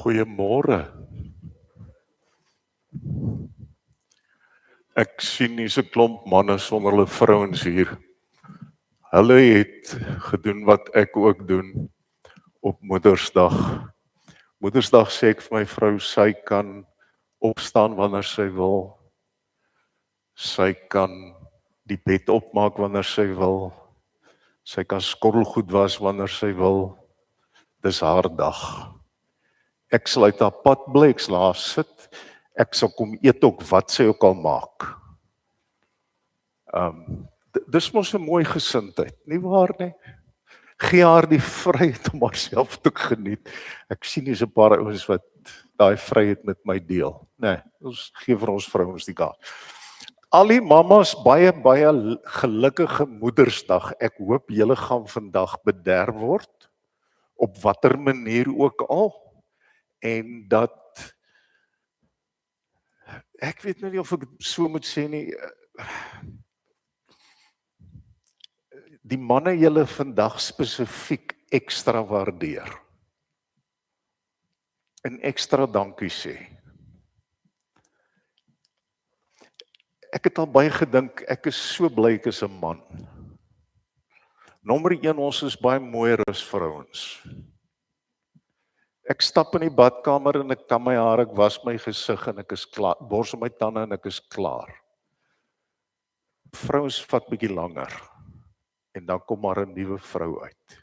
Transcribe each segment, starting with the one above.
Goeiemôre. Ek sien hier's 'n klomp manne sonder hulle vrouens hier. Hulle het gedoen wat ek ook doen op Moedersdag. Moedersdag sê ek vir my vrou, sy kan opstaan wanneer sy wil. Sy kan die bed opmaak wanneer sy wil. Sy kan skottelgoed was wanneer sy wil. Dis haar dag. Ek sal uit haar pad bly, ek sal haar sit. Ek sal kom eet ook wat sy ook al maak. Dis mos 'n mooi gesindheid, nie waar nie? Gee haar die vryheid om haarself te geniet. Ek sien hier's 'n paar ouens wat daai vryheid met my deel. Nee, ons gee vir ons vrouens die kans. Al die mammas, baie gelukkige Moedersdag. Ek hoop julle gaan vandag bederf word, op watter manier ook al, en dat, ek weet nou nie of ek so moet sê nie, die manne julle vandag spesifiek ekstra waardeer. En ekstra dankie sê. Ek het al baie gedink, ek is so bly ek is 'n man. Nommer 1, ons is baie mooier as vrouens. Ek stap in die badkamer en ek kam my hare, ek was my gesig en ek is klaar, borsel my tande en ek is klaar. Vrouens vat bietjie langer. En dan kom maar 'n nuwe vrou uit.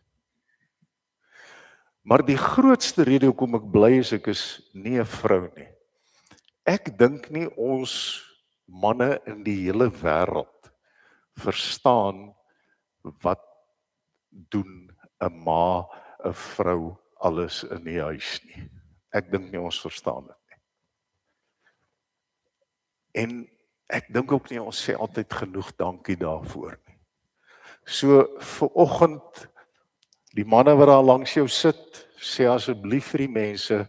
Maar die grootste rede hoekom ek bly is, ek is nie 'n vrou nie. Ek dink nie ons manne in die hele wêreld verstaan wat doen 'n ma, 'n vrou alles in die huis nie. Ek dink nie ons verstaan dit nie. En ek dink ook nie ons sê altyd genoeg dankie daarvoor nie. So vir oggend, die manne wat daar langs jou sit, sê asseblief vir die mense,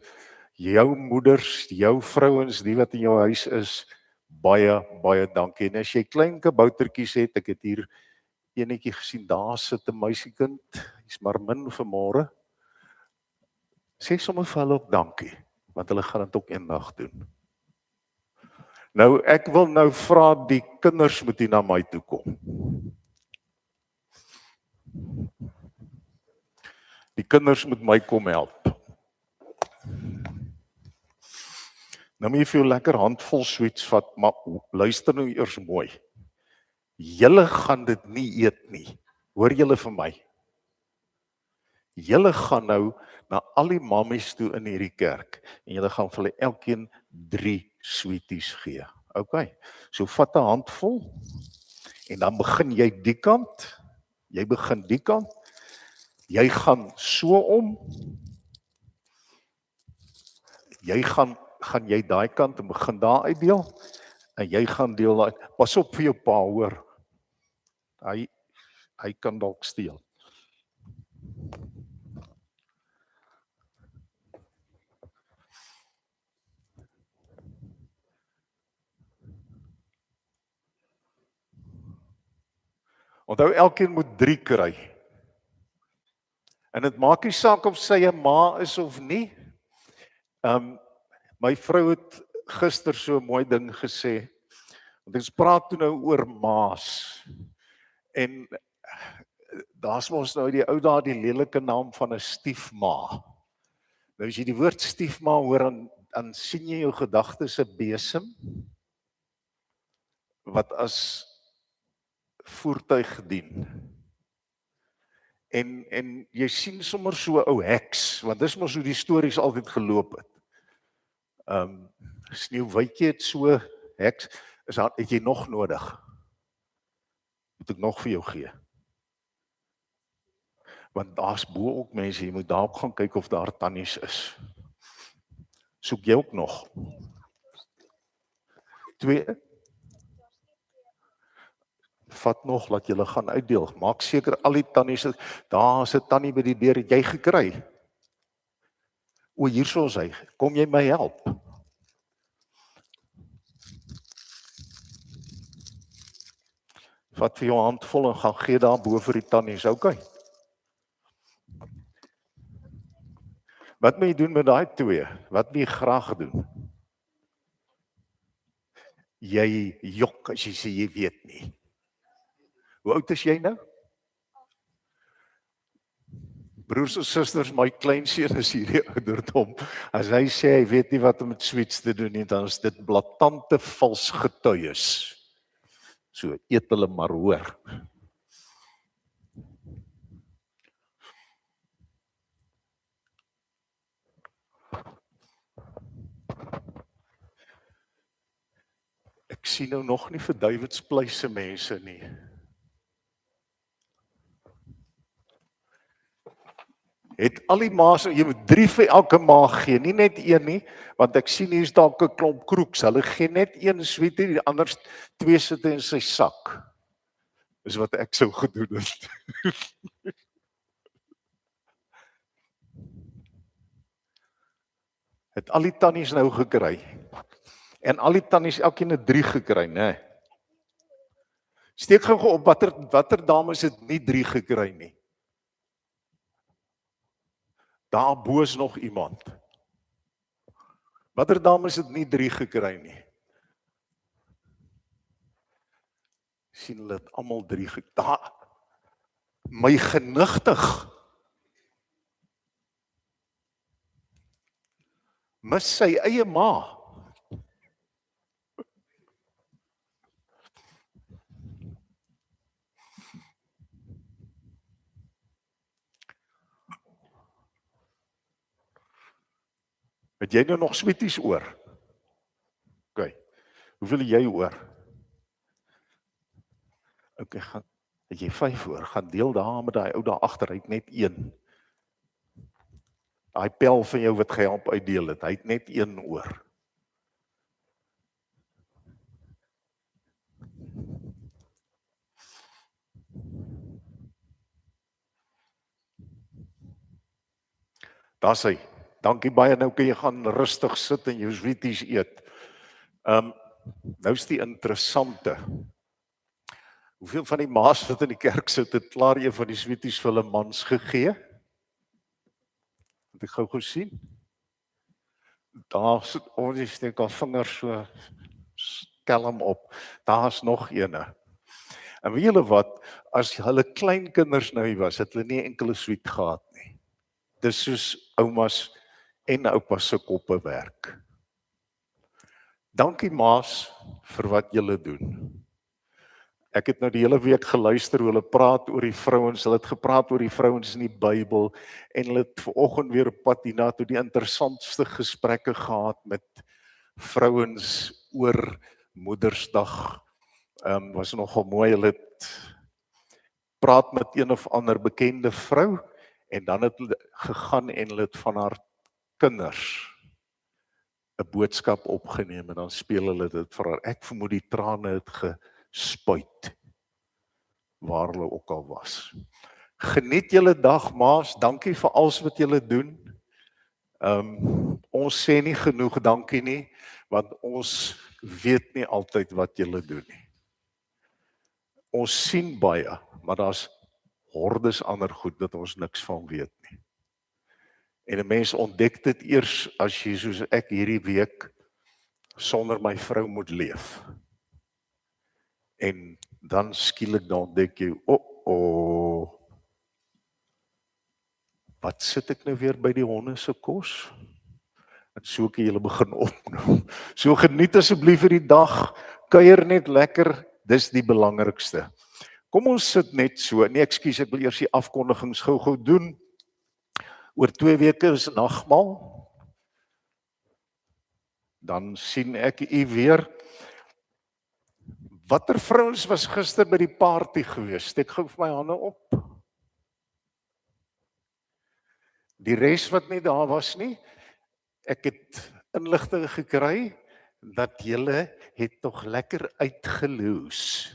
jou moeders, jou vrouens, die wat in jou huis is, baie dankie. En as jy klein kaboutertjies het, ek het hier enetjie gesien, daar sit 'n meisiekind, hy's maar min vanmôre. Sê sommer vir hulle ook dankie, want hulle gaan dit ook eendag doen. Nou, ek wil nou vra, die kinders moet hier na my toe kom. Die kinders moet my kom help. Nou moet jy vir jou lekker handvol sweets vat, maar luister nou eers mooi. Julle gaan dit nie eet nie. Hoor julle vir my? Julle gaan nou na al die mammies toe in hierdie kerk en julle gaan vir hulle elkeen 3 sweeties gee. OK. So vat 'n handvol en dan begin jy die kant. Jy begin die kant. Jy gaan so om. Jy gaan jy daai kant en begin daar uitdeel en jy gaan deel daai. Pas op vir jou pa, hoor. Hy kan dalk steel. Onthou, elkeen moet 3 kry. En dit maak nie saak of sy 'n ma is of nie. My vrou het gister so 'n mooi ding gesê. Want ons praat toe nou oor ma's. En daar's mos nou die ou dae die lelike naam van 'n stiefma. Nou as jy die woord stiefma hoor, dan sien jy jou gedagtes 'n besem wat as voertuig dien. En jy sien sommer so 'n ou heks, want dis mos hoe die stories altyd geloop het. Sneeuwwitjie het so heks, het jy nog nodig? Moet ek nog vir jou gee? Want daar's bo ook mense, jy moet daarop gaan kyk of daar tannies is. Soek jy ook nog? 2? Vat nog, laat julle gaan uitdeel. Maak seker al die tannies, daar's 'n tannie by die deur, het jy gekry? O, hierso is hy. Kom jy my help? Vat vir jou handvol en gaan gee daar bo vir die tannies, OK? Wat moet jy doen met daai 2? Wat moet jy graag doen? Jy jok as jy sê jy weet nie. Hoe oud is jy nou? Broers en susters, my kleinseun is hierdie ouderdom. As hy sê hy weet nie wat om met sweets te doen nie, dan is dit blaatante vals getuies. So eet hulle maar, hoor. Ek sien nou nog nie vir Davidspleis se mense nie. Het al die ma's, jy moet 3 vir elke ma gee, nie net 1 nie, want ek sien hier's dalk 'n klomp kroeks. Hulle gee net 1 sweetie, die ander 2 sit in sy sak. Dis wat ek sou gedoen het. Het al die tannies nou gekry. En al die tannies elkeen het 3 gekry, né? Steek gou op watter dames het nie 3 gekry nie. Daar bo is nog iemand. Watter dames het nie 3 gekry nie? Sien hulle het almal 3 gekry. My genigtig. Mis sy eie ma. Het jy nou nog sweeties oor? OK. Hoeveel het jy oor? OK, het jy 5 oor? Gaan deel daar met daai ou daar agter, hy het net 1. Daai pel van jou wat gehelp uitdeel het, hy het net 1 oor. Daar's hy. Dankie baie, nou kan jy gaan rustig sit en jou sweeties eet. Nou is die interessante. Hoeveel van die ma's wat in die kerk sit, het klaar een van die sweeties vir hulle mans gegee? Het ek gou sien? Daar sit, die steek al vingers so skelm op. Daar's nog ene. En weet julle wat, as hulle klein kinders nou hier was, het hulle nie enkele sweet gehad nie. dis soos oumas en oupas se koppe werk. Dankie maas vir wat julle doen. Ek het nou die hele week geluister hoe hulle praat oor die vrouens, hulle het gepraat oor die vrouens in die Bybel en hulle het vanoggend weer op pad hiernatoe die interessantste gesprekke gehad met vrouens oor Moedersdag. Was nogal mooi, hulle het praat met een of ander bekende vrou en dan het hulle gegaan en hulle het van haar kinders 'n boodskap opgeneem en dan speel hulle dit vir haar. Ek vermoed die trane het gespuit waar hulle ook al was. Geniet julle dag, maas. Dankie vir alles wat julle doen. Ons sê nie genoeg dankie nie, want ons weet nie altyd wat julle doen nie. Ons sien baie, maar daar's hordes ander goed dat ons niks van weet nie. En 'n mens ontdek dit eers as jy soos ek hierdie week sonder my vrou moet leef. En dan skielik dan ontdek jy, wat sit ek nou weer by die honde se kos? En so kan julle begin opnoem. So geniet asseblief hierdie dag, kuier net lekker, dis die belangrikste. Kom ons sit net so, nee ekskuus, ek wil eers die afkondigings gou doen. Oor 2 weke is nagmaal. Dan sien ek u weer. Watter vrouens was gister by die party gewees? Steek gou vir my hande op. Die res wat nie daar was nie, ek het inligting gekry dat julle het tog lekker uitgeloos.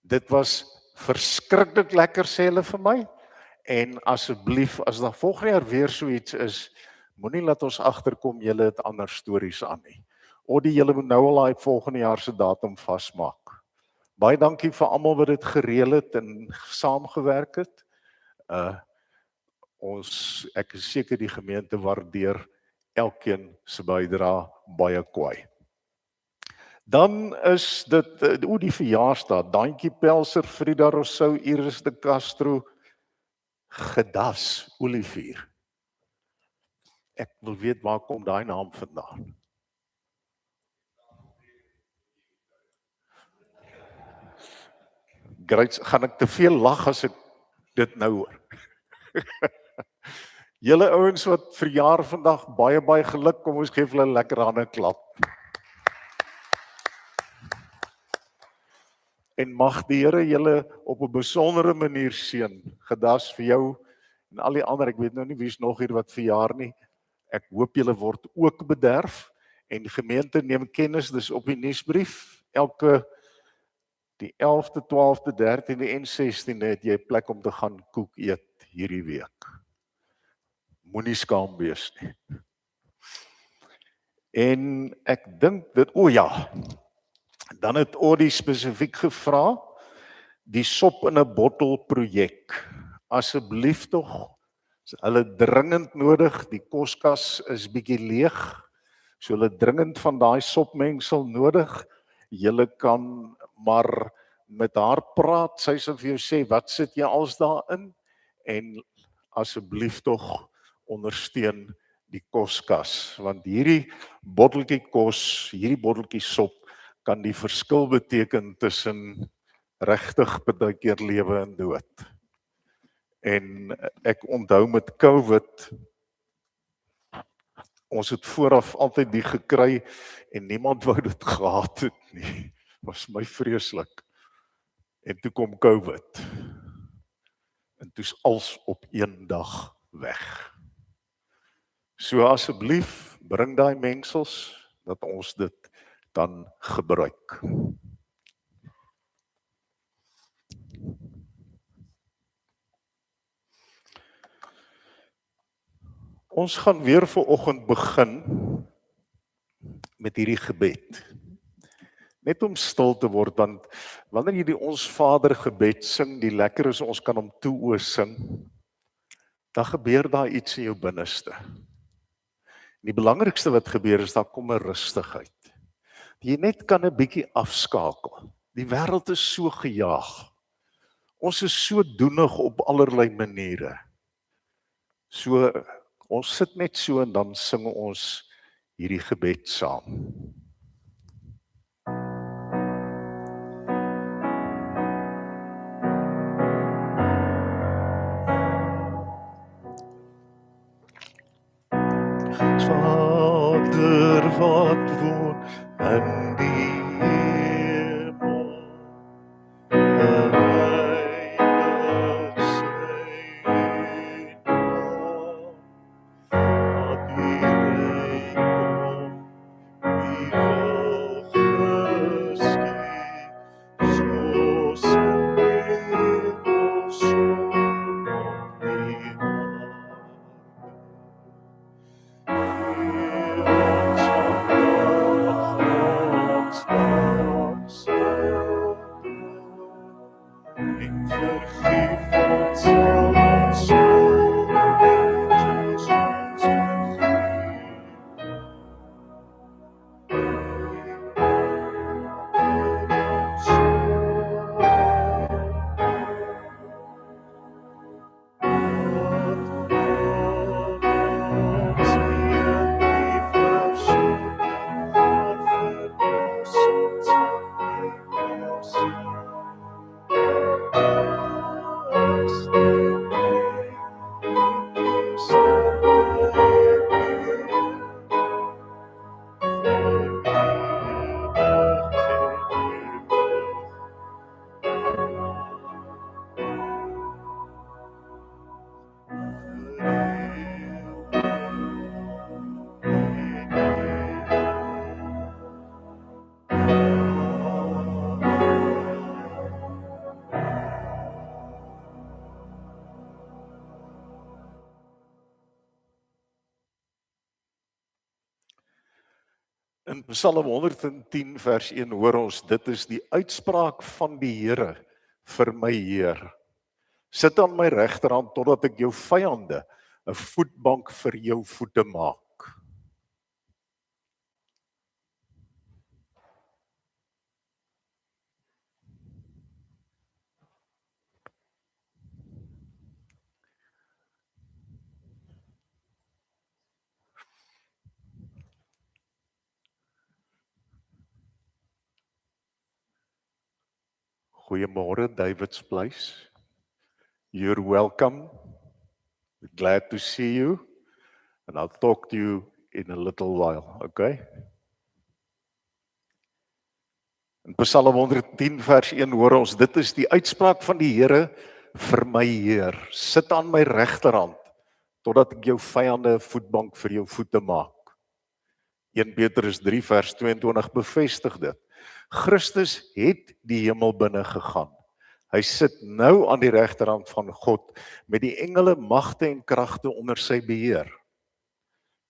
Dit was verskriklik lekker, sê hulle vir my. En asseblief, as daar volgende jaar weer so iets is, moenie laat ons agterkom julle het ander stories aan nie. Odie, julle moet nou al daai volgende jaar se datum vasmaak. Baie dankie vir almal wat dit gereël het en saamgewerk het. Ek is seker die gemeente waardeer elkeen se bydrae baie kwai. Dan is dit die verjaarsdag, Daantjie Pelser, Frida Rousseau, Iris de Castro, Gedas Olivier. Ek wil weet waar kom daai naam vandaan? Great, gaan ek te veel lag as ek dit nou hoor. Julle ouens wat verjaar vandag, baie geluk, kom ons gee hulle 'n lekker hande klap. En mag die Here julle op 'n besondere manier seën. Gedas vir jou en al die ander, ek weet nou nie wie's nog hier wat verjaar nie. Ek hoop julle word ook bederf en die gemeente neem kennis, dis op die nuusbrief. Elke die 11de, 12de, 13de en 16de het jy 'n plek om te gaan koek eet hierdie week. Moenie skaam wees nie. En ek dink dit, dan het Odie spesifiek gevra, die sop in 'n bottel projek. Asseblief tog, hulle dringend nodig, die koskas is bietjie leeg, so hulle dringend van daai sopmengsel nodig. Julle kan maar met haar praat, sy sal vir jou sê, wat sit jy als daarin? En asseblief tog ondersteun die koskas, want hierdie botteltjie kos, hierdie botteltjie sop, kan die verskil beteken tussen regtig baie keer lewe en dood. En ek onthou met COVID, ons het vooraf altyd die gekry en niemand wou dit gehad het nie. Was my vreeslik. En toe kom COVID. En toe's als op een dag weg. So asseblief, bring daai mengsels dat ons dit dan gebruik. Ons gaan weer vanoggend begin met hierdie gebed. Net om stil te word, want wanneer jy die Ons Vader gebed sing, die lekker is ons kan hom toe sing, dan gebeur daar iets in jou binneste. Die belangrikste wat gebeur is, daar kom 'n rustigheid. Jy net kan 'n bietjie afskakel. Die wêreld is so gejaag. Ons is so doenig op allerlei maniere. So, ons sit net so en dan sing ons hierdie gebed saam. Vader wat woon in die hemel, heilig sy naam. Dat die ryk kom, die wil geskied, soos in hemel, so op die aarde. In Psalm 110 vers 1 hoor ons, dit is die uitspraak van die Here vir my Heer. Sit aan my regterhand totdat ek jou vyande 'n voetbank vir jou voete maak. Goeiemôre, David's Place. You're welcome. We're glad to see you. And I'll talk to you in a little while, okay? In Psalm 110 vers 1 hoor ons, dit is die uitspraak van die Here vir my Heer. Sit aan my regterhand, totdat ek jou vyande 'n voetbank vir jou voete maak. 1 Petrus 3 vers 22 bevestig dit. Christus het die hemel binne gegaan. Hy sit nou aan die regterhand van God met die engele, magte en kragte onder sy beheer.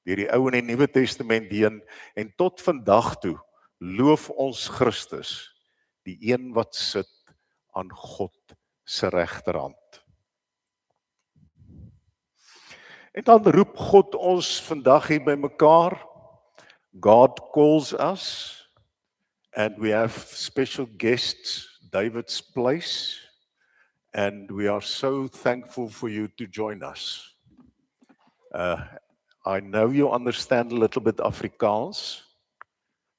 Deur die Ou en die Nuwe Testament heen en tot vandag toe loof ons Christus, die een wat sit aan God se regterhand. En dan roep God ons vandag hier bymekaar. God calls us. And we have special guests, David's Place, and we are so thankful for you to join us. I know you understand a little bit Afrikaans,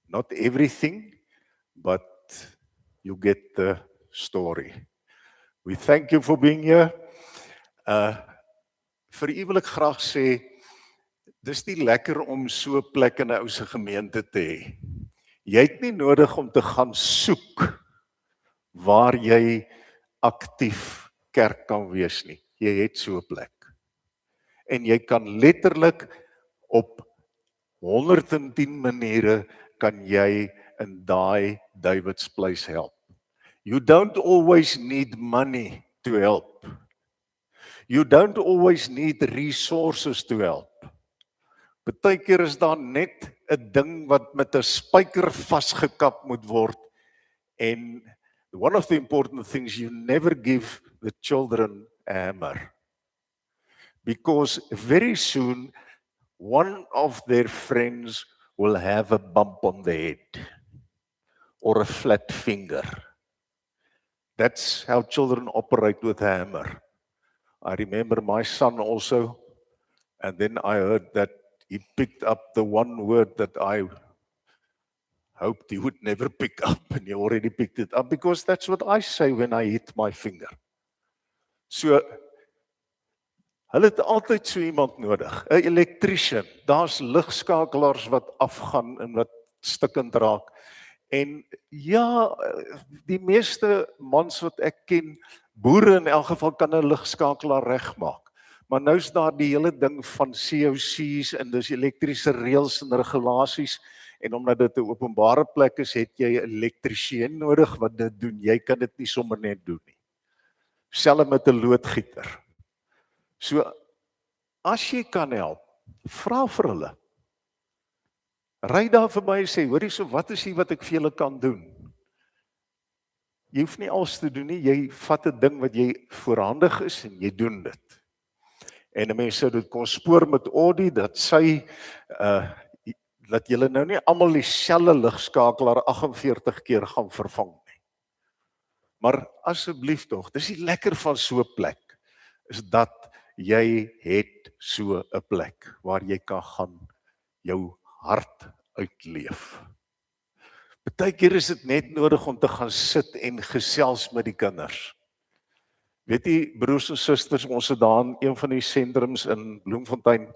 not everything, but you get the story. We thank you for being here. Vir u wil ek graag sê, dis nie lekker om so 'n plek in 'n ou se gemeente te hê. Jy het nie nodig om te gaan soek waar jy aktief kerk kan wees nie. Jy het so 'n plek. En jy kan letterlik op 110 maniere kan jy in daai David's Place help. You don't always need money to help. You don't always need resources to help. Partykeer is daar net 'n ding wat met 'n spyker vasgekap moet word. En one of the important things, you never give the children a hammer. Because very soon, one of their friends will have a bump on the head or a flat finger. That's how children operate with a hammer. I remember my son also And then I heard that he picked up the one word that I hoped he would never pick up, and he already picked it up, because that's what I say when I hit my finger. So, hulle het altyd so iemand nodig, 'n elektriesien. Daar's ligskakelaars wat afgaan en wat stikkend raak. En ja, die meeste mans wat ek ken, boere in elk geval, kan 'n ligskakelaar regmaak. Maar nou is daar die hele ding van COC's en dis elektriese reëls en regulasies, en omdat dit 'n openbare plek is, het jy 'n elektriesien nodig wat dit doen. Jy kan dit nie sommer net doen nie. Selfs met 'n loodgieter. So, as jy kan help, vra vir hulle. Ry daar verby en sê, hoorie, so wat is hier wat ek vir julle kan doen? Jy hoef nie alles te doen nie, jy vat 'n ding wat jy voorhandig is en jy doen dit. En 'n mens sou dit kon spoor met Audi, dat sy, dat julle nou nie almal dieselfde ligskakelaar 48 keer gaan vervang nie. Maar asseblief tog, dis die lekker van so 'n plek, is dat jy het so 'n plek waar jy kan gaan jou hart uitleef. Partykeer is dit net nodig om te gaan sit en gesels met die kinders. Weet jy, broers en susters, ons het daar in een van die sentrums in Bloemfontein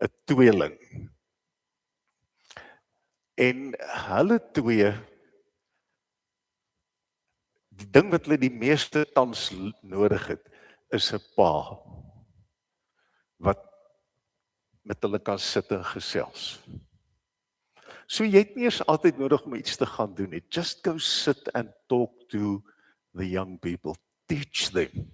'n tweeling. En hulle twee, die ding wat hulle die meeste tans nodig het, is 'n pa wat met hulle kan sit en gesels. So jy het nie eers altyd nodig om iets te gaan doen nie. Just go sit and talk to the young people. Teach them.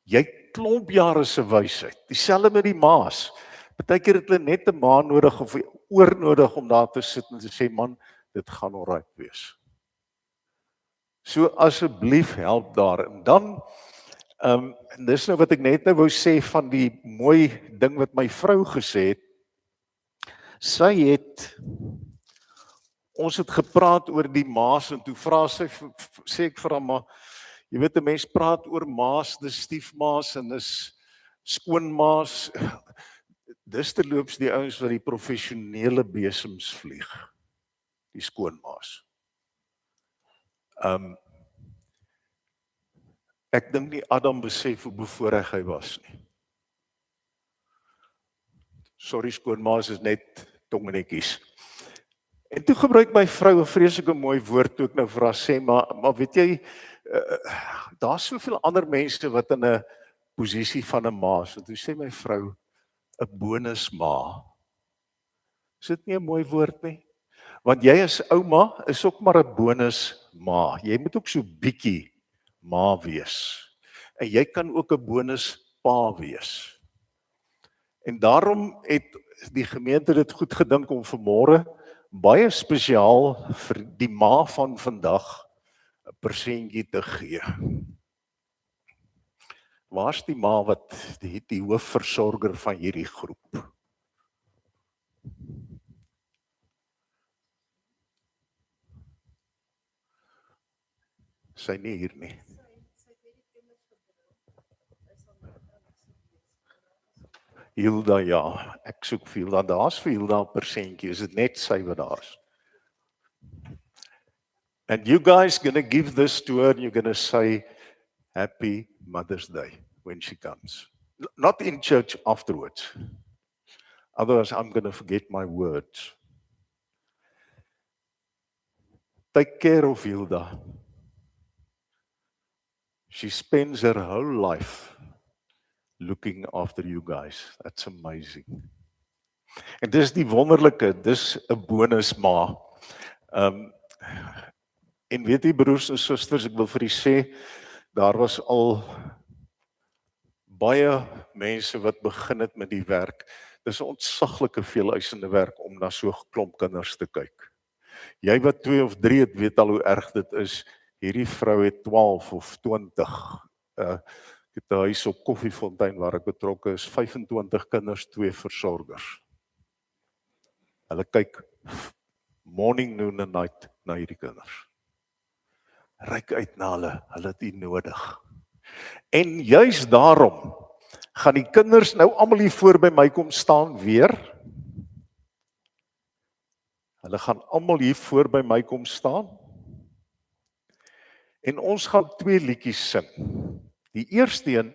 Jy het klomp jare se wysheid. Dieselfde met die ma's. Partykeer het hulle net 'n ma nodig of 'n oor nodig om daar te sit en te sê, man, dit gaan alright wees. So asseblief help daar. En dan, dis nou wat ek net nou wou sê van die mooi ding wat my vrou gesê het. Sy het, ons het gepraat oor die ma's en toe sê ek vir haar, maar jy weet, 'n mens praat oor ma's, dis stiefma's en dis skoonma's. Dis terloops die ouens wat die professionele besems vlieg, die skoonma's. Ek dink nie Adam besef hoe bevoorreg hy was nie. Sorry, skoonma's is net tongnetjies. En toe gebruik my vrou 'n vreeslike mooi woord toe ek nou vir haar sê, maar weet jy, daar's soveel ander mense wat in 'n posisie van 'n ma is. En toe sê my vrou, 'n bonusma. Is dit nie 'n mooi woord nie? Want jy as ouma is ook maar 'n bonusma. Jy moet ook so bietjie ma wees. En jy kan ook 'n bonuspa wees. En daarom het die gemeente dit goed gedink om vanmôre baie spesiaal vir die ma van vandag 'n persentjie te gee. Waar's die ma wat die hoofversorger van hierdie groep? Sy nie hier nie. Hilda, ja, ek soek vir Hilda, daar's vir Hilda 'n persentjie, is dit net sy wat daar is? And you guys gonna give this to her and you're gonna say, Happy Mother's Day when she comes. Not in church afterwards. Otherwise I'm gonna forget my words. Take care of Hilda. She spends her whole life looking after you guys. That's amazing. En dis die wonderlike, dis 'n bonusma. En weet jy, broers en susters, ek wil vir julle sê, daar was al baie mense wat begin het met die werk. Dis 'n ontsaglike veeleisende werk om na so 'n klomp kinders te kyk. Jy wat 2 of 3 het, weet al hoe erg dit is. Hierdie vrou het 12 of 20. Ek het 'n huis op Koffiefontein waar ek betrokke is, 25 kinders, 2 versorgers. Hulle kyk morning, noon en night na hierdie kinders. Ryk uit na hulle het u nodig. En juis daarom Gaan die kinders nou almal hier voor by my kom staan weer? Hulle gaan almal hier voor by my kom staan. En ons gaan 2 liedjies sing. Die eerste een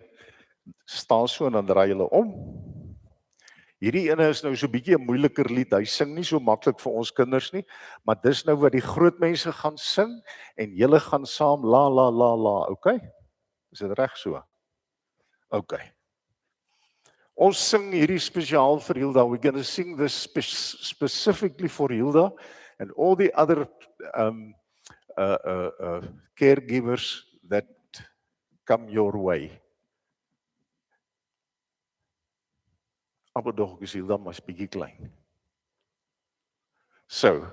staan so en dan draai hulle om. Hierdie ene is nou so 'n bietjie 'n moeiliker lied. Hy sing nie so maklik vir ons kinders nie, maar dis nou wat die groot mense gaan sing en julle gaan saam la la la la, okay? Is dit reg so? Okay. Ons sing hierdie spesiaal vir Hilda. We're going to sing this specifically for Hilda and all the other caregivers that come your way. Abedog is Hilda maar 'n bietjie klein. So,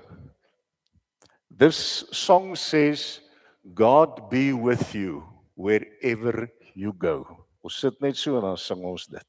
this song says, God be with you wherever you go. Ons sit net so en dan sing ons dit.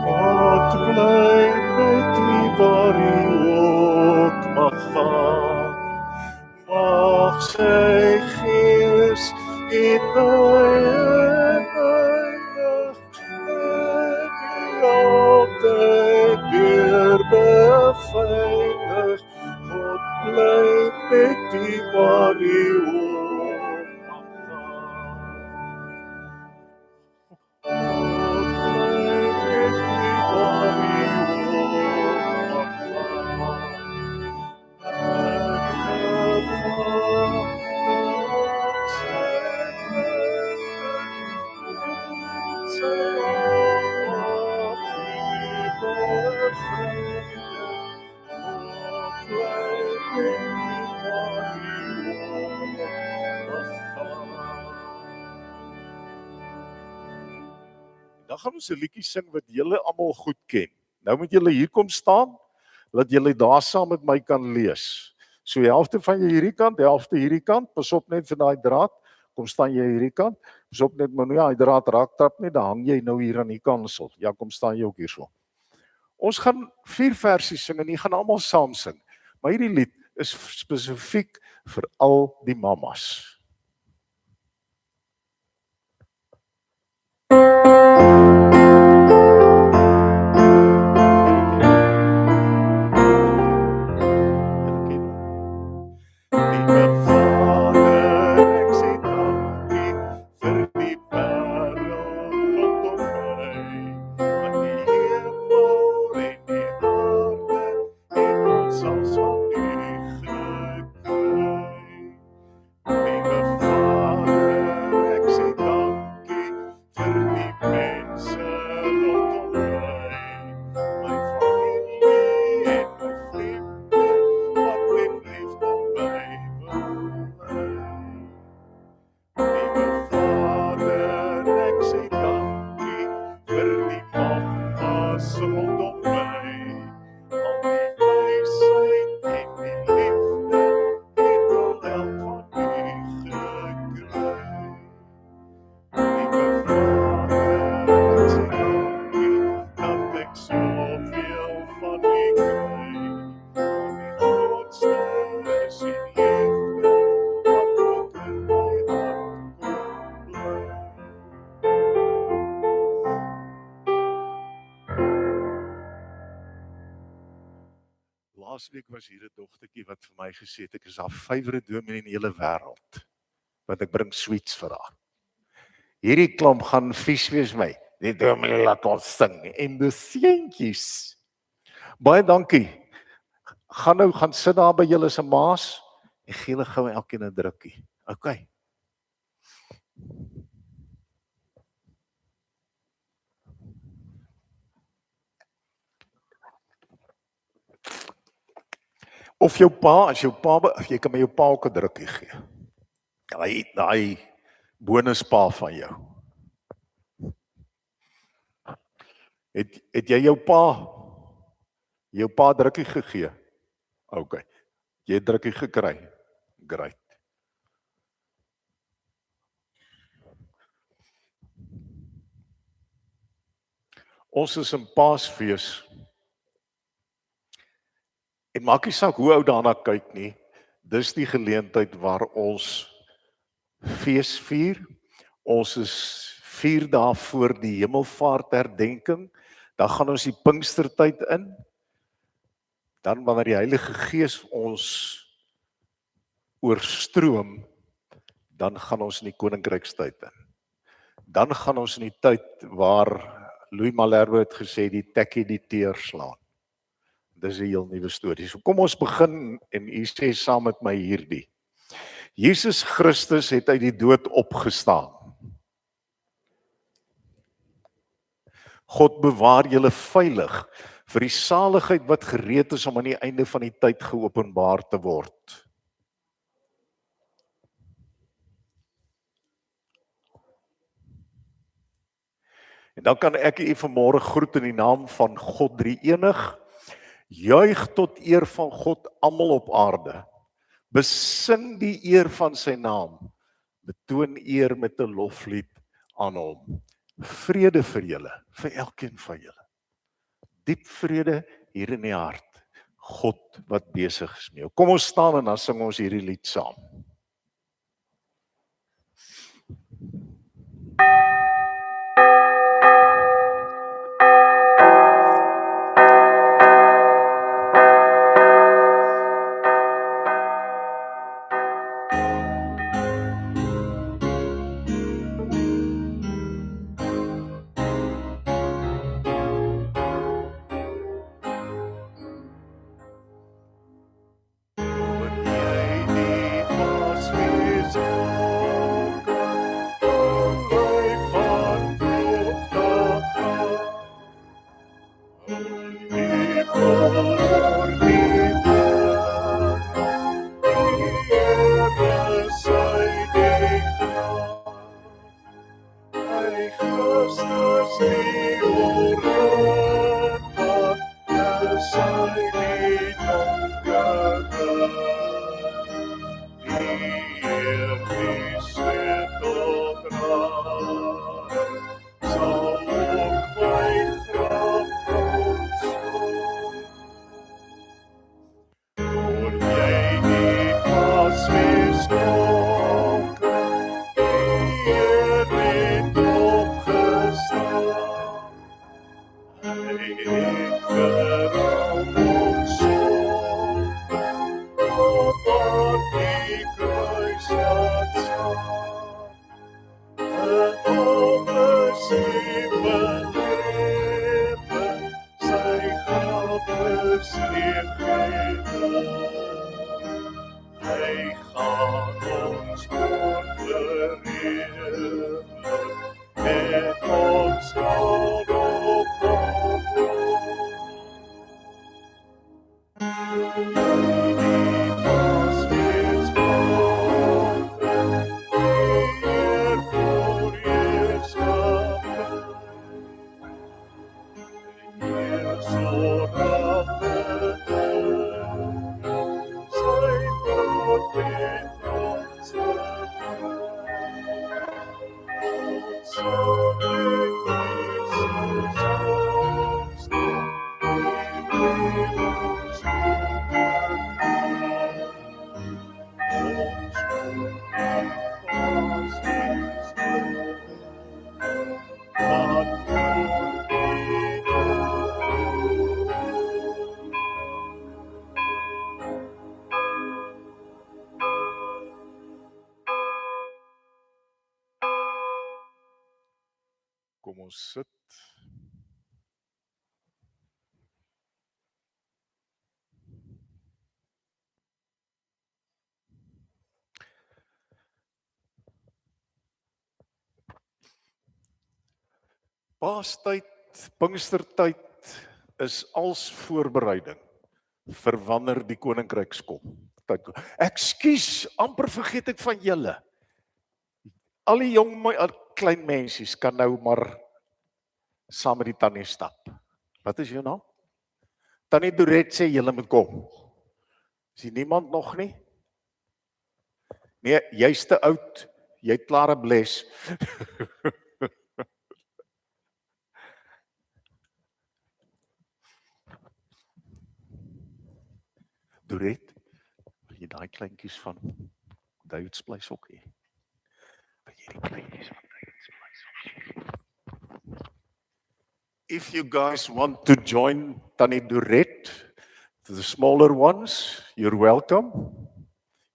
God bly met wie waar u ook mag gaan. Mag sy gees in my heilig en altyd deur beveilig. God bly met die waar u ook mag gaan. God bly met die waar u ook mag gaan. Dan gaan ons 'n liedjie sing wat julle almal goed ken. Nou moet julle hier kom staan, dat julle daar saam met my kan lees. So die helfte van jy hierdie kant, die helfte hierdie kant. Pas op net vir daai draad. Kom staan jy hierdie kant. Pas op net maar ja, die draad raak trap nie, dan hang jy nou hier aan die kansel. Ja, kom staan jy ook hierso. Ons gaan 4 versies sing en jy gaan almal saam sing. Maar hierdie lied is spesifiek vir al die mammas. Laasweek was hier 'n dogtertjie wat vir my gesê het ek is haar favourite dominee in die hele wêreld. Want ek bring sweets vir haar. Hierdie klomp gaan vies wees my. Die dominee laat ons sing en die seentjies. Baie dankie. Gaan sit daar by julle se maas en gee hulle gou elkeen 'n drukkie. Okay. Of jou pa, as jy kan my jou pa ook 'n drukkie gee. Daai bonuspa van jou. Het jy jou pa drukkie gegee? Okay. Jy het drukkie gekry. Great. Ons is in Paasfees. En maak nie saak hoe ou daarna kyk nie, dis die geleentheid waar ons fees vier. Ons is 4 dae voor die hemelvaartherdenking. Dan gaan ons die Pinkstertyd in. Dan wanneer die Heilige Gees ons oorstroom, dan gaan ons in die koninkrykstyd in. Dan gaan ons in die tyd waar Louis Malherbe het gesê die tekkie die teer slaan. Dis 'n heel nuwe storie. So kom ons begin en u sê saam met my hierdie. Jesus Christus het uit die dood opgestaan. God bewaar julle veilig vir die saligheid wat gereed is om aan die einde van die tyd geopenbaar te word. En dan kan ek u vanmôre groet in die naam van God Drie-enig. Juig tot eer van God almal op aarde. Besing die eer van sy naam. Betoon eer met 'n loflied aan hom. Vrede vir julle, vir elkeen van julle. Diep vrede hier in die hart. God wat besig is mee. Kom ons staan en dan sing ons hierdie lied saam. Kom ons sit. Paastyd, Pinkstertyd is als voorbereiding vir wanneer die koninkryks kom. Ekskuus, amper vergeet ek van julle. Al die jong klein mensies kan nou maar saam met die tannie stap. Wat is jou naam? Tannie Dorette sê julle moet kom. Is hier niemand nog nie? Nee, jy's te oud. Jy het klaar 'n bles. daai kleintjies van David's Place ook hê. Weet jy die kleintjies van David's Place? If you guys want to join Tannie Dorette, to the smaller ones, you're welcome.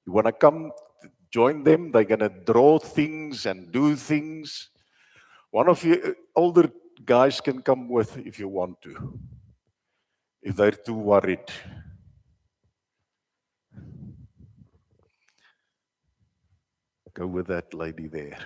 You want to come join them, they're going to draw things and do things. One of you older guys can come with if you want to, if they're too worried. Go with that lady there.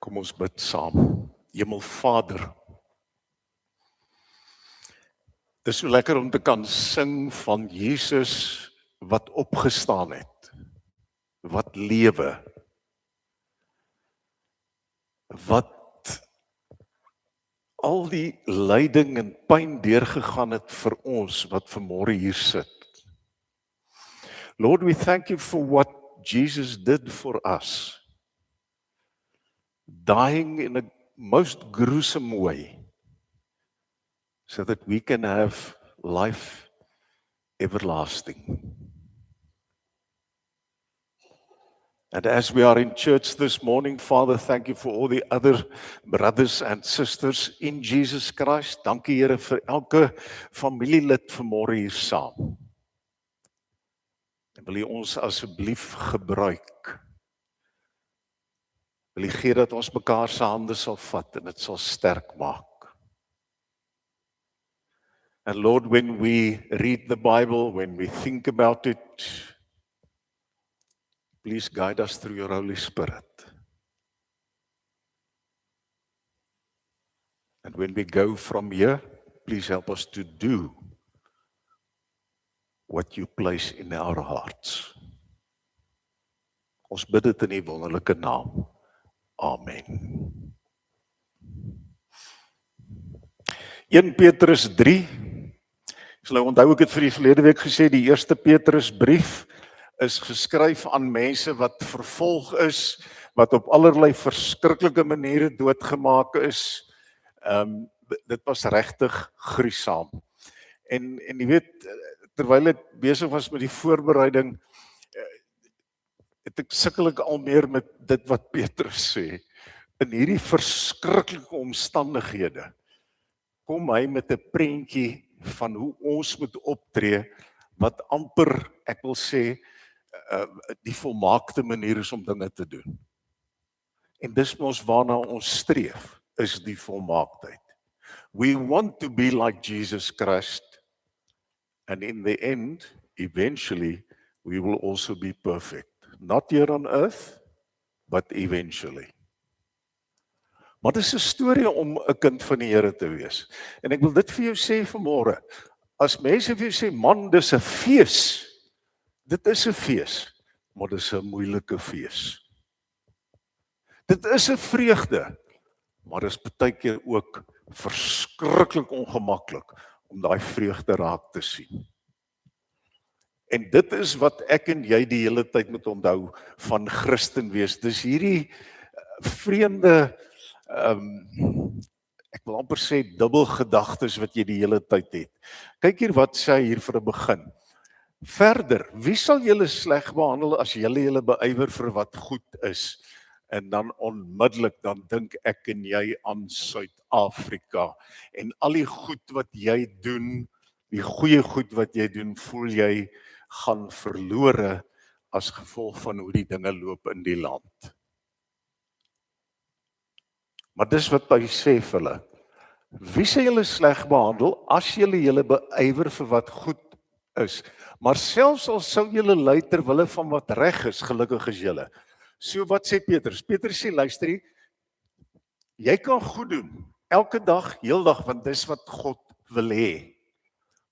Kom ons bid saam. Hemelvader, dit is so lekker om te kan sing van Jesus wat opgestaan het, wat lewe, wat al die lyding en pyn deurgegaan het vir ons wat vanmôre hier sit. Lord, we thank you for what Jesus did for us. Dying in a most gruesome way, so that we can have life everlasting. And as we are in church this morning, Father, thank you for all the other brothers and sisters in Jesus Christ. Dankie Here vir elke familielid vanmôre hier saam. En wil U ons asseblief gebruik. Wil U gee dat ons mekaar se hande sal vat en dit sal sterk maak. And Lord, when we read the Bible, when we think about it, please guide us through your Holy Spirit. And when we go from here, please help us to do what you place in our hearts. Ons bid dit in U wonderlike naam. Amen. 1 Petrus 3. Nou onthou ek het vir die verlede week gesê, die eerste Petrus brief is geskryf aan mense wat vervolg is, wat op allerlei verskriklike maniere doodgemaak is. Dit was regtig gruisam. En jy weet, terwyl ek besig was met die voorbereiding, het ek sukkel ek al meer met dit wat Petrus sê. In hierdie verskriklike omstandighede kom hy met 'n prentjie van hoe ons moet optree, wat amper, ek wil sê, die volmaakte manier is om dinge te doen. En dis ons waarna ons streef, is die volmaaktheid. We want to be like Jesus Christ, and in the end, eventually, we will also be perfect. Not here on earth, but eventually. Maar dit is 'n storie om 'n kind van die Here te wees. En ek wil dit vir jou sê vanmôre. As mense vir jou sê, man, dis 'n fees. Dit is 'n fees, maar dis 'n moeilike fees. Dit is 'n vreugde, maar dis baie keer ook verskriklik ongemaklik om daai vreugde raak te sien. En dit is wat ek en jy die hele tyd moet onthou van Christen wees. Dis hierdie vreemde ek wil amper sê dubbelgedagtes wat jy die hele tyd het. Kyk hier wat sê hy hier vir 'n begin. Verder, wie sal julle sleg behandel as julle beywer vir wat goed is? En dan onmiddellik dan dink ek en jy aan Suid-Afrika en al die goed wat jy doen, die goeie goed wat jy doen, voel jy gaan verlore as gevolg van hoe die dinge loop in die land. Maar dis wat hy sê vir hulle. Wie sê julle sleg behandel as julle beywer vir wat goed is? Maar selfs al sou julle ly ter wille van wat reg is, gelukkig is julle. So wat sê Petrus? Petrus sê, luister hier, jy kan goed doen, elke dag, heeldag, want dis wat God wil hê.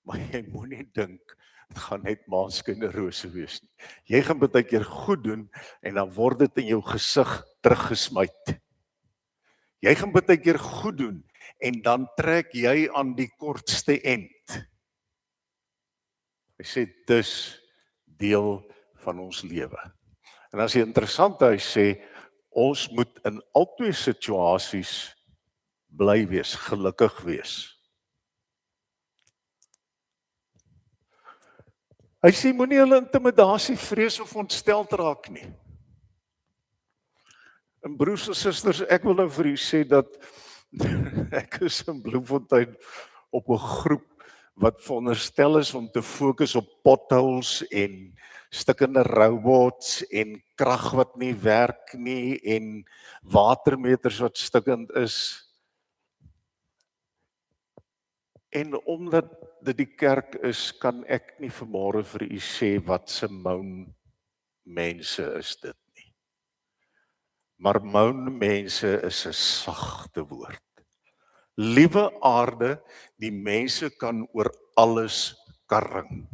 Maar jy moenie dink, dit gaan net maanskyn en rose wees nie. Jy gaan baie keer goed doen, en dan word dit in jou gesig teruggesmyt. Jy gaan baie keer goed doen, en dan trek jy aan die kortste end. Hy sê, dis deel van ons lewe. En as jy interessant, hy sê, ons moet in albei situasies bly wees, gelukkig wees. Hy sê, moenie hulle intimidasie, vrees of ontsteld raak nie. En broers en susters, ek wil nou vir u sê dat ek is in Bloemfontein op 'n groep wat veronderstel is om te fokus op potholes en stikkende robots en krag wat nie werk nie en watermeters wat stikkend is. En omdat dit die kerk is, kan ek nie vanmôre vir u sê wat se moun mense is dit nie. Maar moun mense is 'n sagte woord. Liewe aarde, die mense kan oor alles karring.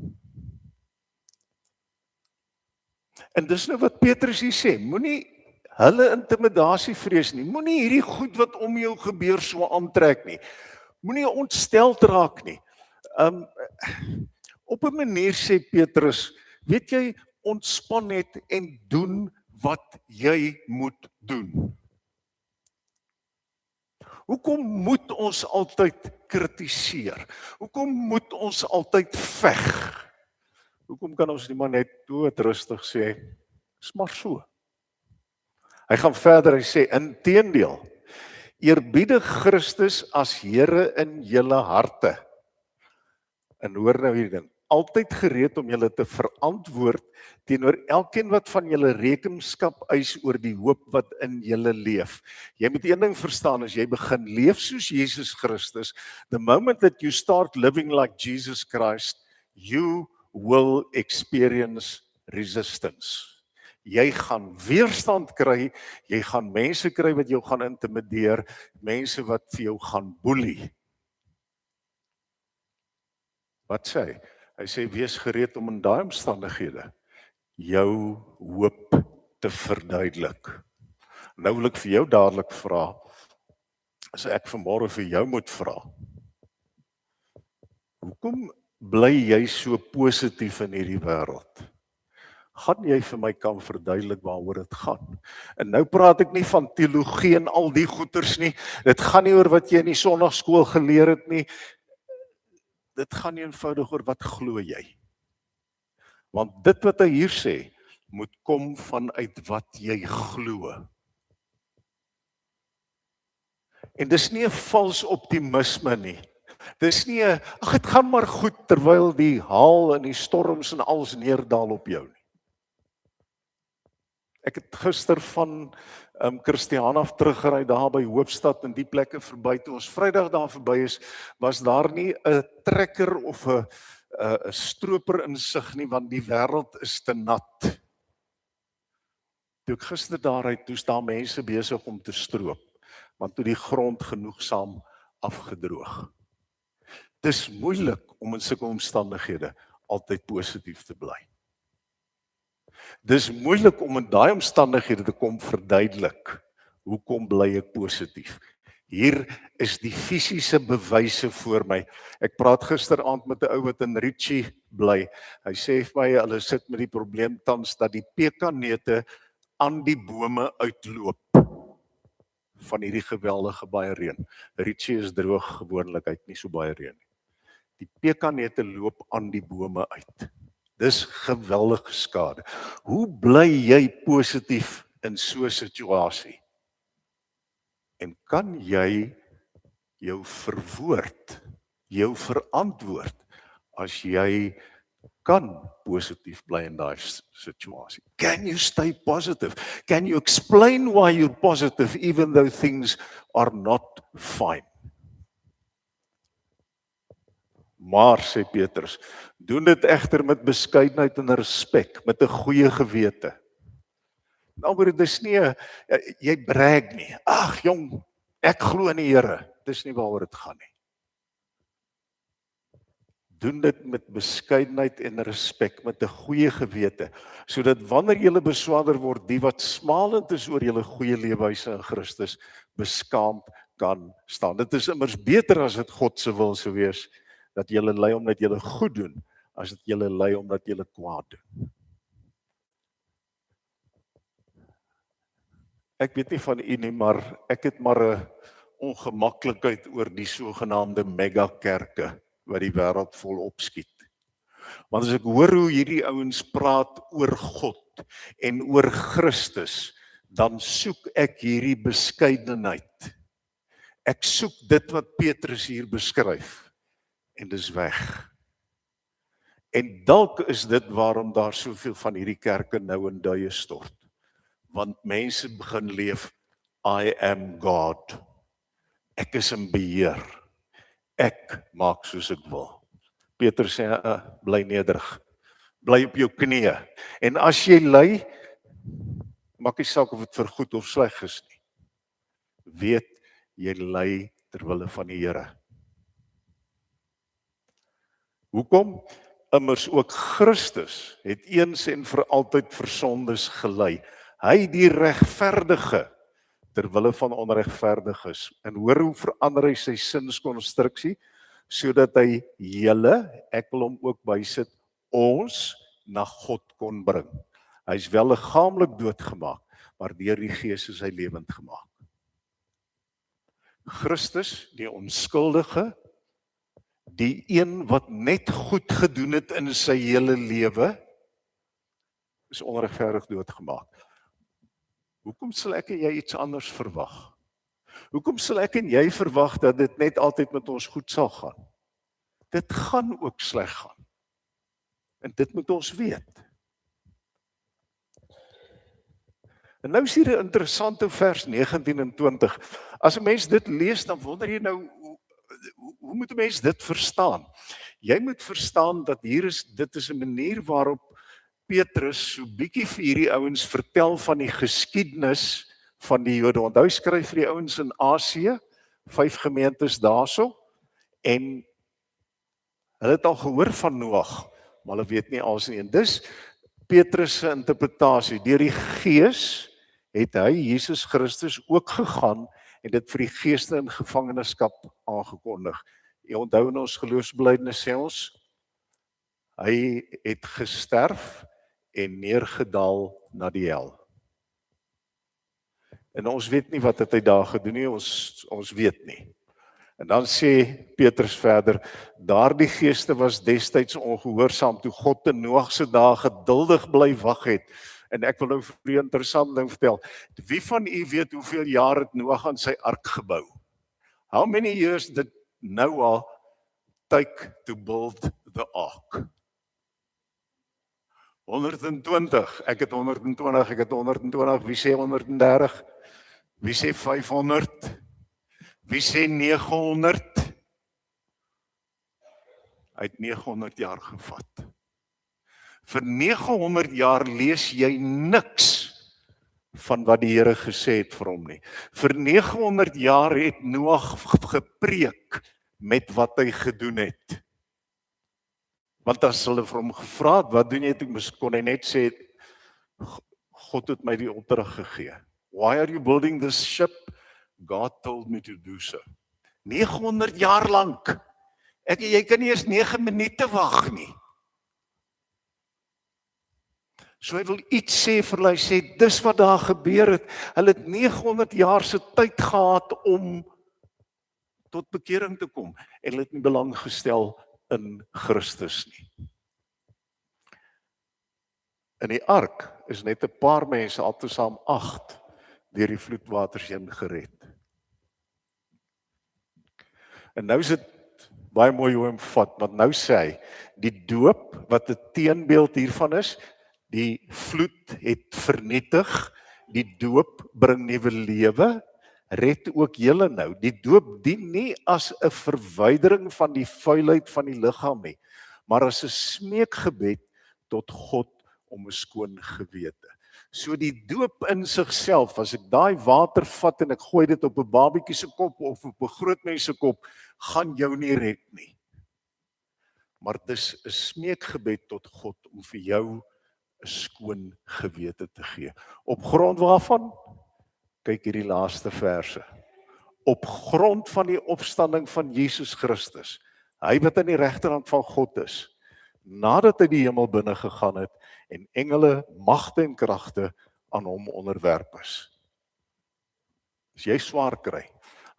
En dis nou wat Petrus hier sê, moenie hulle intimidasie vrees nie, moenie hierdie goed wat om jou gebeur so aantrek nie, moenie ontsteld raak nie. Op 'n manier sê Petrus, weet jy, ontspan net en doen wat jy moet doen. Hoekom moet ons altyd kritiseer? Hoekom moet ons altyd veg? Hoekom kan ons nie maar net doodrustig sê, is maar so. Hy gaan verder, hy sê, inteendeel, eerbiedig Christus as Here in julle harte. En hoor nou hierdie ding, altyd gereed om julle te verantwoord teenoor elkeen wat van julle rekenskap eis oor die hoop wat in julle leef. Jy moet een ding verstaan, as jy begin leef soos Jesus Christus, the moment that you start living like Jesus Christ, you will experience resistance. Jy gaan weerstand kry, jy gaan mense kry wat jou gaan intimideer, mense wat vir jou gaan boelie. Wat sê hy? Hy sê, wees gereed om in daai omstandighede jou hoop te verduidelik. Nou wil ek vir jou dadelik vra, as ek vanmôre vir jou moet vra, hoekom bly jy so positief in hierdie wêreld? Gaan jy vir my kan verduidelik waaroor dit gaan? En nou praat ek nie van teologie en al die goeters nie, dit gaan nie oor wat jy in die sonnaarskool geleer het nie, dit gaan eenvoudig oor wat glo jy. Want dit wat hy hier sê, moet kom vanuit wat jy glo. En dis nie 'n vals optimisme nie. Dis nie 'n, ag, dit gaan maar goed terwyl die haal en die storms en alles neerdal op jou nie. Ek het gister van Christiana af teruggery daar by Hoopstad en die plekke verby. Toe ons Vrydag daar verby is, was daar nie 'n trekker of 'n stroper in sig nie, want die wêreld is te nat. Toe ek gister daaruit, toe's daar mense besig om te stroop, want toe die grond genoegsaam afgedroog. Dis moeilik om in sulke omstandighede altyd positief te bly. Dis moeilik om in daai omstandighede te kom verduidelik, hoekom bly ek positief? Hier is die fisiese bewyse voor my. Ek praat gisteraand met 'n ou wat in Ritchie bly. Hy sê vir my, hulle sit met die probleem tans dat die pekanneute aan die bome uitloop van hierdie geweldige baie reën. Ritchie is droog gewoonlik, hy het nie so baie reën nie. Die pekanneute loop aan die bome uit. Dis geweldige skade. Hoe bly jy positief in so 'n situasie? En kan jy jou verwoord, jou verantwoord as jy kan positief bly in daai situasie? Can you stay positive? Can you explain why you're positive even though things are not fine? Maar, sê Petrus, doen dit egter met beskeidenheid en respek, met 'n goeie gewete. Nou, dit is nie, jy brag nie. Ag jong, ek glo in die Here. Dis nie waaroor dit gaan nie. Doen dit met beskeidenheid en respek, met 'n goeie gewete, sodat wanneer jy beswaarder word, die wat smalend is oor julle goeie leefwyse in Christus, beskaamd kan staan. Dit is immers beter as dit God se wil sou wees, dat julle ly omdat julle goed doen, as dit julle ly omdat julle kwaad doen. Ek weet nie van u nie, maar ek het maar 'n ongemaklikheid oor die sogenaamde megakerke wat die wêreld volop skiet. Want as ek hoor hoe hierdie ouens praat oor God en oor Christus, dan soek ek hierdie beskeidenheid. Ek soek dit wat Petrus hier beskryf en dis weg. En dalk is dit waarom daar soveel van hierdie kerke nou in duie stort. Want mense begin leef, I am God. Ek is in beheer. Ek maak soos ek wil. Petrus sê, bly nederig. Bly op jou knieë. En as jy ly, maak nie saak of dit vir goed of sleg is nie. Weet, jy ly ter wille van die Here. Hoekom? Immers ook Christus het eens en vir altyd vir sondes gely. Hy die regverdige ter wille van onregverdiges. En hoor hoe verander hy sy sinskonstruksie, sodat hy julle, ek wil hom ook bysit, ons na God kon bring. Hy is wel liggaamlik doodgemaak, maar deur die Gees is hy lewend gemaak. Christus, die onskuldige, die een wat net goed gedoen het in sy hele lewe, is onregverdig doodgemaak. Hoekom sal ek en jy iets anders verwag? Hoekom sal ek en jy verwag dat dit net altyd met ons goed sal gaan? Dit gaan ook sleg gaan. En dit moet ons weet. En nou is hier 'n interessante vers 19 en 20. As 'n mens dit lees, dan wonder jy nou, hoe moet 'n mens dit verstaan? Jy moet verstaan dat dit is 'n manier waarop Petrus so bietjie vir hierdie ouens vertel van die geskiedenis van die Jode. Want hy skryf vir die ouens in Asië, 5 gemeentes daarso, en hulle het al gehoor van Noag, maar hulle weet nie alles nie. En dis Petrus se interpretasie. Deur die Gees het hy, Jesus Christus, ook gegaan en dit vir die geeste in gevangenskap aangekondig. Jy onthou in ons geloofsbelijdenis sê ons, hy het gesterf en neergedaal na die hel. En ons weet nie wat het hy daar gedoen nie, ons weet nie. En dan sê Petrus verder, daardie geeste was destyds ongehoorsaam toe God in Noag se dae geduldig bly wag het. En ek wil nou vir 'n interessante ding vertel. Wie van u weet hoeveel jaar het Noag aan sy ark gebou? How many years did Noah take to build the ark? 120, ek het 120, ek het 120, wie sê 130? Wie sê 500? Wie sê 900? Hy het 900 jaar gevat. Vir 900 jaar lees jy niks van wat die Here gesê het vir hom nie. Vir 900 jaar het Noag gepreek met wat hy gedoen het. Want as hulle vir hom gevra het, wat doen jy toe, kon hy net sê, God het my die opdrag gegee. Why are you building this ship? God told me to do so. 900 jaar lank. Jy kan nie eens 9 minute wag nie. So hy wil iets sê vir hulle, hy sê, dis wat daar gebeur het. Hulle het 900 jaar se tyd gehad om tot bekering te kom. En hulle het nie belang gestel in Christus nie. In die ark is net 'n paar mense, altesaam 8, deur die vloedwaters heen gered. En nou is dit baie mooi hoe hy vat, want nou sê hy, die doop wat 'n teenbeeld hiervan is, die vloed het vernietig, die doop bring nuwe lewe, red ook julle nou. Die doop dien nie as 'n verwydering van die vuilheid van die liggaam nie, maar as 'n smeekgebed tot God om 'n skoon gewete. So die doop in sigself, as ek daai water vat en ek gooi dit op 'n babietjie se kop of op 'n groot mens se kop, gaan jou nie red nie. Maar dis 'n smeekgebed tot God om vir jou 'n skoon gewete te gee. Op grond waarvan? Kyk hierdie laaste verse. Op grond van die opstanding van Jesus Christus, hy wat aan die regterhand van God is, nadat hy die hemel binne gegaan het en engele, magte en kragte aan hom onderwerp is. As jy swaar kry,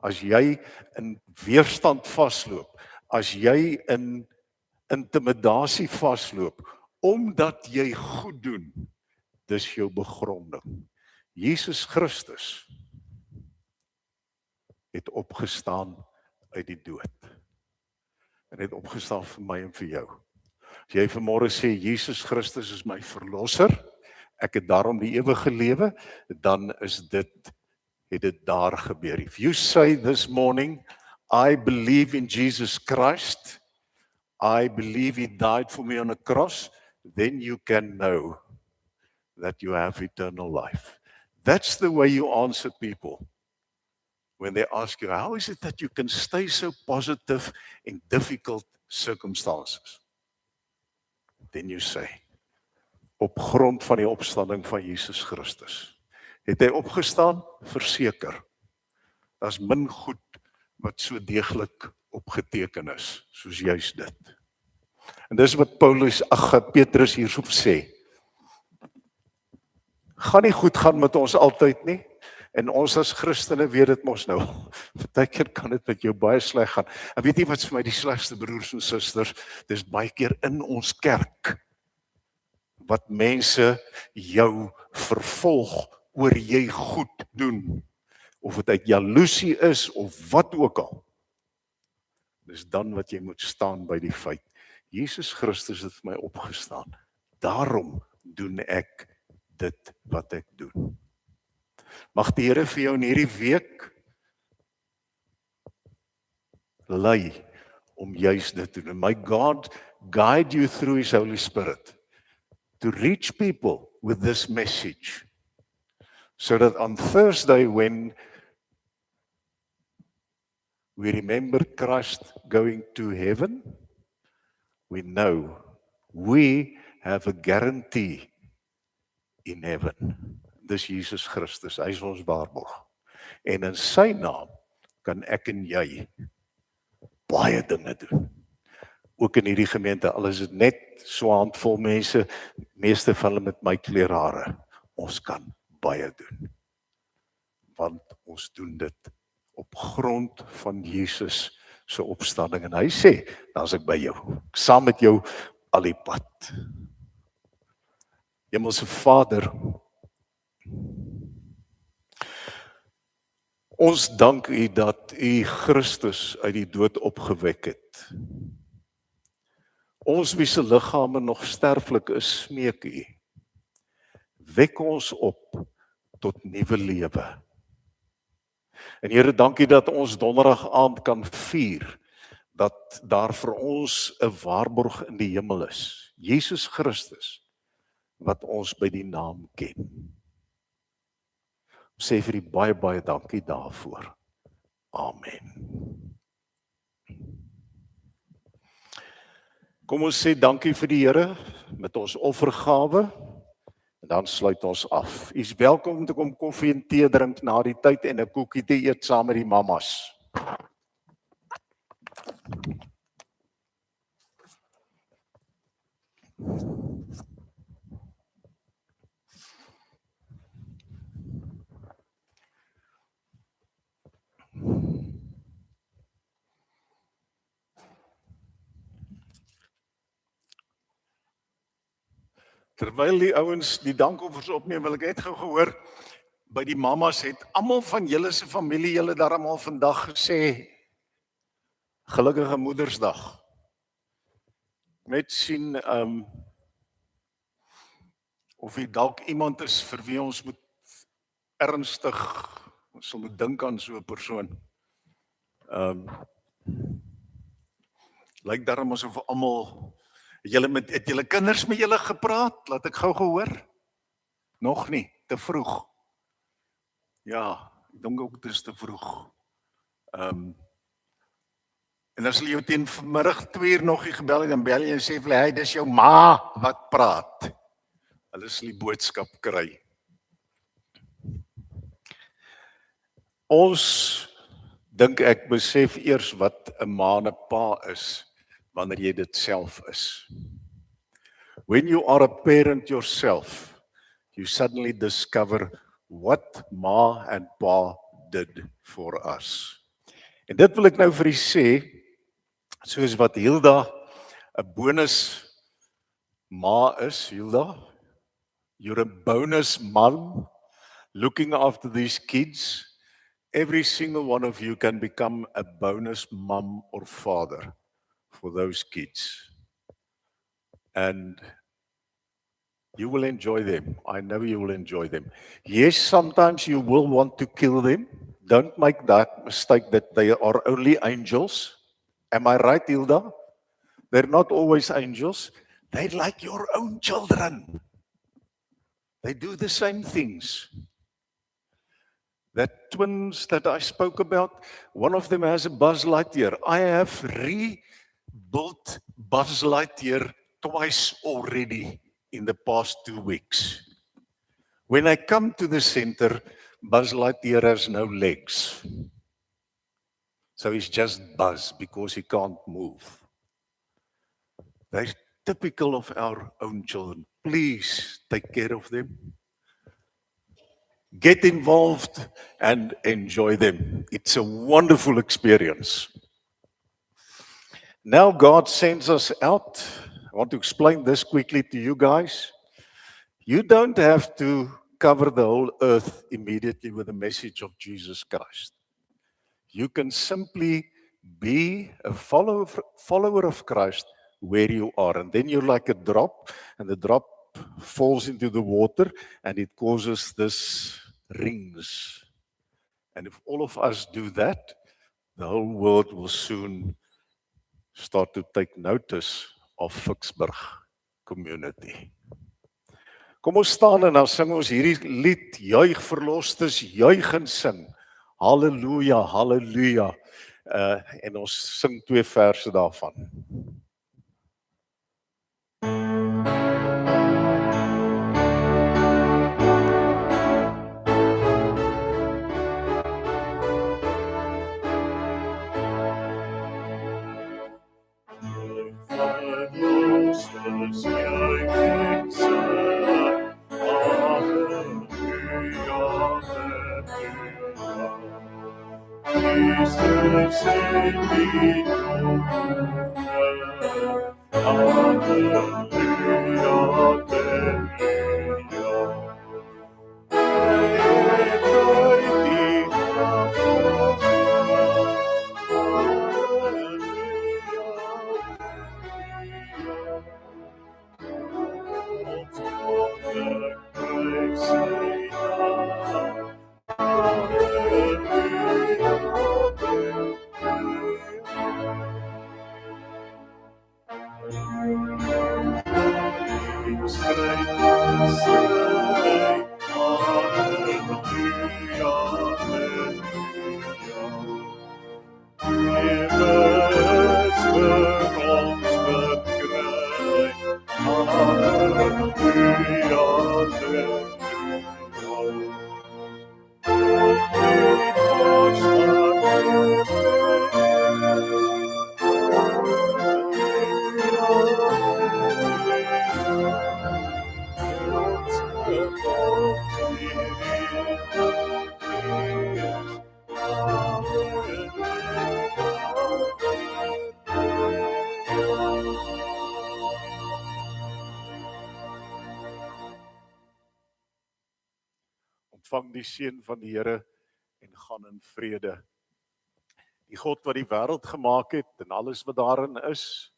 as jy in weerstand vasloop, as jy in intimidasie vasloop, omdat jy goed doen, dis jou begronding. Jesus Christus het opgestaan uit die dood. En het opgestaan vir my en vir jou. As jy vanmôre sê, Jesus Christus is my verlosser, ek het daarom die ewige lewe, dan is het dit daar gebeur. If you say this morning, I believe in Jesus Christ, I believe he died for me on a cross, then you can know that you have eternal life. That's the way you answer people when they ask you, how is it that you can stay so positive in difficult circumstances? Then you say, op grond van die opstanding van Jesus Christus. Het hy opgestaan? Verseker. Daar's min goed wat so deeglik opgeteken is, soos juis dit. En dis wat Petrus hierso sê. Gaan nie goed gaan met ons altyd nie, en ons as Christene weet dit mos nou. Partykeer kan dit met jou baie sleg gaan. En weet jy wat vir my die slegste, broers en susters, dis baie keer in ons kerk, wat mense jou vervolg oor jy goed doen, of het uit jaloesie is, of wat ook al. Dis dan wat jy moet staan by die feit, Jesus Christus het vir my opgestaan, daarom doen ek dit wat ek doen. Mag die Here vir jou in hierdie week lei om juis dit te doen. May God guide you through his Holy Spirit to reach people with this message, so that on Thursday when we remember Christ going to heaven, we know we have a guarantee in heaven. Dis Jesus Christus, hy is ons waarborg. En in sy naam kan ek en jy baie dinge doen. Ook in hierdie gemeente, al is dit net so 'n handvol mense, meeste van hulle met my kleerhare. Ons kan baie doen. Want ons doen dit op grond van Jesus se opstanding. En hy sê, dan is ek by jou, saam met jou al die pad. Hemelse Vader, ons dank U dat U Christus uit die dood opgewek het. Ons wie se liggame nog sterflik is, smeek U, wek ons op tot nuwe lewe. En Here, dankie dat ons donderdag aand kan vier, dat daar vir ons 'n waarborg in die hemel is, Jesus Christus, wat ons by die naam ken. Ons sê vir U baie, baie dankie daarvoor. Amen. Kom ons sê dankie vir die Here met ons offergawe, en dan sluit ons af. U is welkom om te kom koffie en tee drink na die tyd en 'n koekie te eet saam met die mammas. Terwyl die ouens die dankoffers opneem, wil ek net gou gehoor, by die mammas het almal van julle se familie julle daarom al vandag gesê, gelukkige Moedersdag. Net sien of jy dalk iemand is vir wie ons moet ernstig, ons sal moet dink aan so 'n persoon. Lyk daarom asof almal, het julle kinders met julle gepraat? Laat ek gou gehoor. Nog nie, te vroeg. Ja, ek dink ook dit is te vroeg. En as hulle jou teen vanmiddag 2 uur nog nie gebel het, dan bel jy en sê vir hulle, hey, dis jou ma wat praat. Hulle sal die boodskap kry. Ons, dink ek, besef eers wat 'n ma en 'n pa is, wanneer jy dit self is. When you are a parent yourself, you suddenly discover what ma and pa did for us. En dit wil ek nou vir u sê, soos wat Hilda 'n bonus ma is, Hilda, you're a bonus mom, looking after these kids. Every single one of you can become a bonus mom or father for those kids. And you will enjoy them. I know you will enjoy them. Yes, sometimes you will want to kill them. Don't make that mistake that they are only angels. Am I right, Hilda? They're not always angels. They're like your own children. They do the same things. That twins that I spoke about, one of them has a Buzz Lightyear. I have rebuilt Buzz Lightyear twice already in the past 2 weeks. When I come to the center, Buzz Lightyear has no legs. So he's just Buzz because he can't move. They're typical of our own children. Please take care of them. Get involved and enjoy them. It's a wonderful experience. Now God sends us out. I want to explain this quickly to you guys. You don't have to cover the whole earth immediately with the message of Jesus Christ. You can simply be a follower of Christ where you are. And then you're like a drop, and the drop falls into the water, and it causes this rings. And if all of us do that, the whole world will soon start to take notice of Vicksburg community. Kom ons staan en dan sing ons hierdie lied, juig verlosters, juig en sing. Halleluja, halleluja. En ons sing 2 verse daarvan. Ontvang die seën van die Here en gaan in vrede. Die God wat die wêreld gemaak het en alles wat daarin is,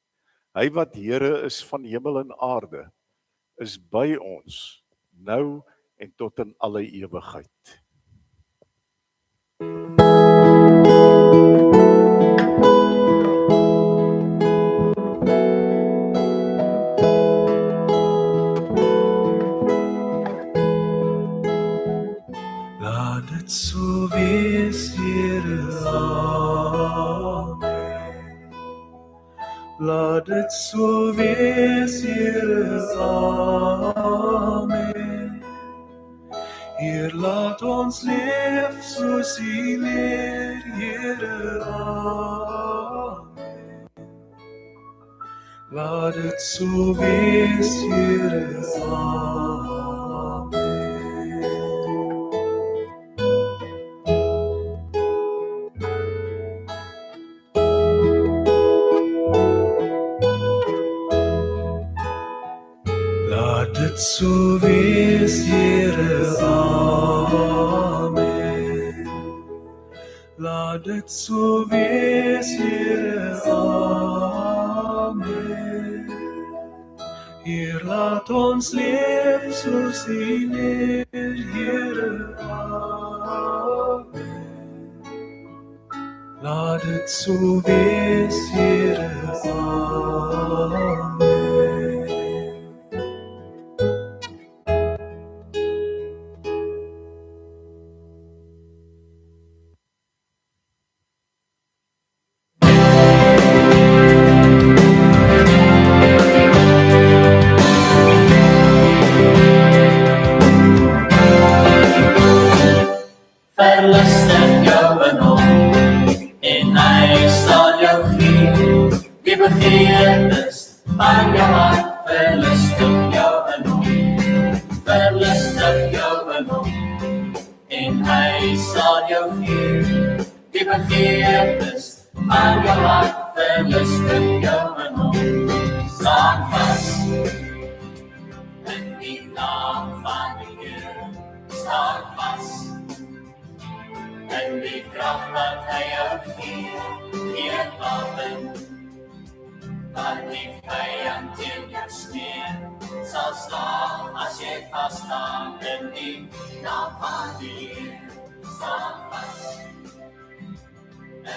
hy wat Here is van hemel en aarde, is by ons nou en tot in alle ewigheid. So wees, Here, amen. Laat dit so wees, Here, amen. Heer, laat ons leef soos U leer, Here, amen. Laat dit so wees, Here, amen. so wees, Here, amen. Laat dit so wees, Here, amen. Heer, laat ons leef soos U leer, Here, amen. Laat dit so wees, Here, amen. Verlustig jou in hom, en hy sal jou gee, die begeertes van jou hart. Verlustig jou in hom, verlustig jou in hom, en hy sal jou gee, die begeertes van jou hart. Verlustig jou in hom, staan vas in die naam van die Here, staan vas en die kracht wat hy jou gee, geen wapen wat die vijand teen jou smeer, sal staan as jy vaststaan in die naam van die Here, staan vas.